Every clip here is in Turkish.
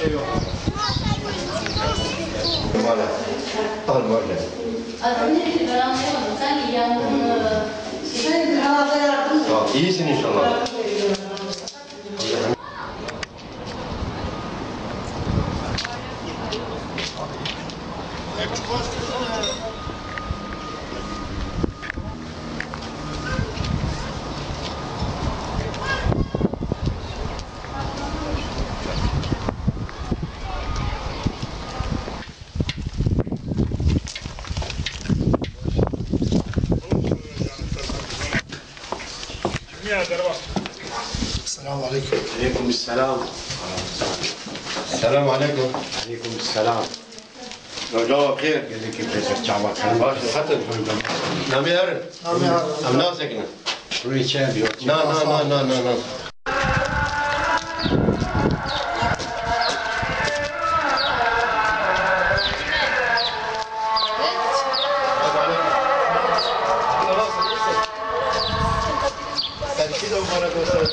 şey yok. Almanya. Adı neydi? Ben anlayamadım. Sen yangını... İyisin inşallah. السلام عليكم. عليكم السلام. Selamun aleyküm. عليكم السلام. جواب بخير. قال لي كيف ترجع مكان؟ باش الخطر. نامي هرن. أم ناسكنا. رويتشا بيو. نا.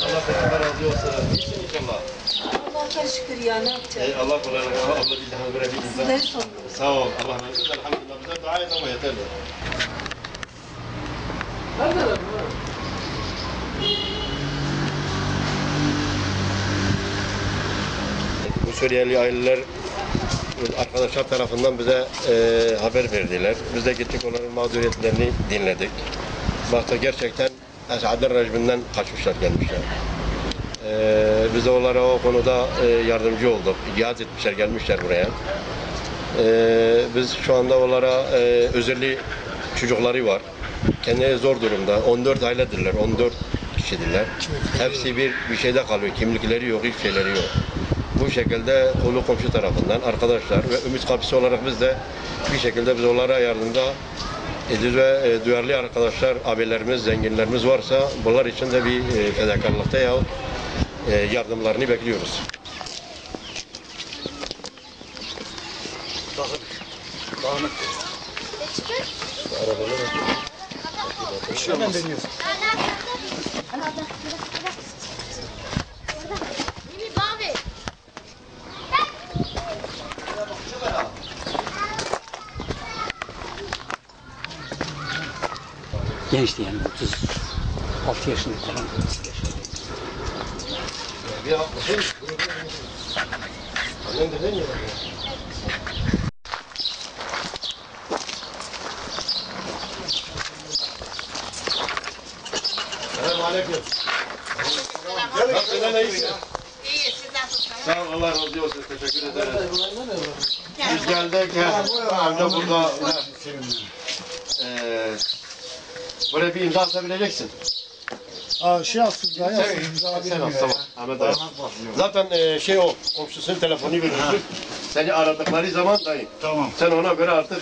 Allah beraber razı olsun. İyisin inşallah. Allah'a şükür ya, ne yapacağız? Allah kolaylık. Allah billahi böyle bir Sizleri sorumlu. Sağ ol. Allah razı olsun. Elhamdülillah. Bize dua et ama yeterli. Bu Suriyeli aileler arkadaşlar tarafından bize haber verdiler. Biz de gittik onların mağduriyetlerini dinledik. Baktık gerçekten Esad'ın rejiminden kaçmışlar, gelmişler. Biz de onlara o konuda yardımcı olduk. İcaz etmişler, gelmişler buraya. Biz şu anda onlara özellikle çocukları var. Kendileri zor durumda. 14 ailedirler, 14 kişidirler. Hepsi bir şeyde kalıyor. Kimlikleri yok, hiçbir şeyleri yok. Bu şekilde kolu komşu tarafından arkadaşlar ve Ümit Kapısı olarak biz de bir şekilde biz onlara yardımda ediyoruz ve duyarlı arkadaşlar, abilerimiz, zenginlerimiz varsa bunlar için de bir fedakarlıkta yahut yardımlarını bekliyoruz. Hemen deniyoruz. Gençti yani 36 yaşında falan. Selamünaleyküm. Nasılsın? İyisin? İyi, siz nasılsınız? Sağ ol, Allah razı olsun. Teşekkür ederiz. Biz geldik. Evde burada. Buraya bir imza atabileceksin. Şey alsın, imza Tamam. Ahmet abi. Zaten şey o, komşusunun telefonu veriyorsun. Seni aradıkları zaman dayı. Tamam. Sen ona göre artık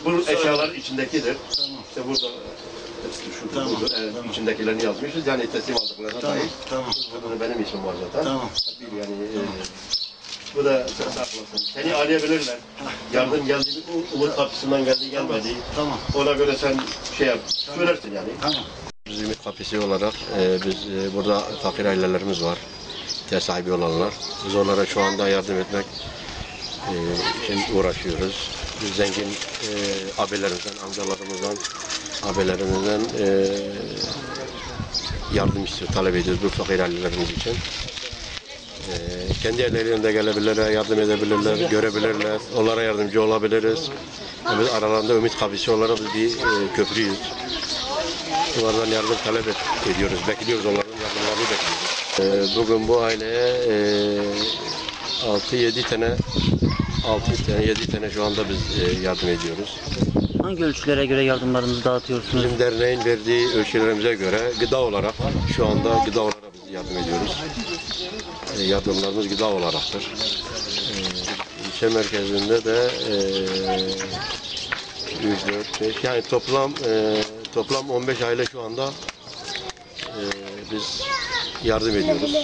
bu eşyalar içindekidir. Tamam. İşte burada Tamam. tamam. İçindekilerini yazmışız. Yani teslim aldıklarına Tamam. dair. Tamam. Burada benim ismim var zaten. Tamam. Bir yani bu da sen saklasın. Seni arayabilirler. Yardım geldi, Umut Kapısı'ndan geldi, gelmedi. Tamam. Ona göre sen şey yap, söylersin yani. Tamam. Biz Ümit Kapısı olarak biz burada fakir ailelerimiz var. İhtiyaç sahibi olanlar. Biz onlara şu anda yardım etmek için uğraşıyoruz. Biz zengin abilerimizden, amcalarımızdan, abilerimizden yardım istiyor, talep ediyoruz bu fakir ailelerimiz için. Kendi ellerinde gelebilirler, yardım edebilirler, görebilirler, onlara yardımcı olabiliriz. Biz aralarında Ümit Kapısı olarak biz bir köprüyüz. Onlardan yardım talep ediyoruz, bekliyoruz, onların yardımlarını bekliyoruz. Bugün bu aileye 7 tane şu anda biz yardım ediyoruz. Hangi ölçülere göre yardımlarınızı dağıtıyorsunuz? Bizim derneğin verdiği ölçülerimize göre gıda olarak şu anda gıda olarak biz yardım ediyoruz. Yardımlarımız gıda olaraktır. İlçe merkezinde de 3, 4, 5 yani toplam 15 aile şu anda biz yardım ediyoruz.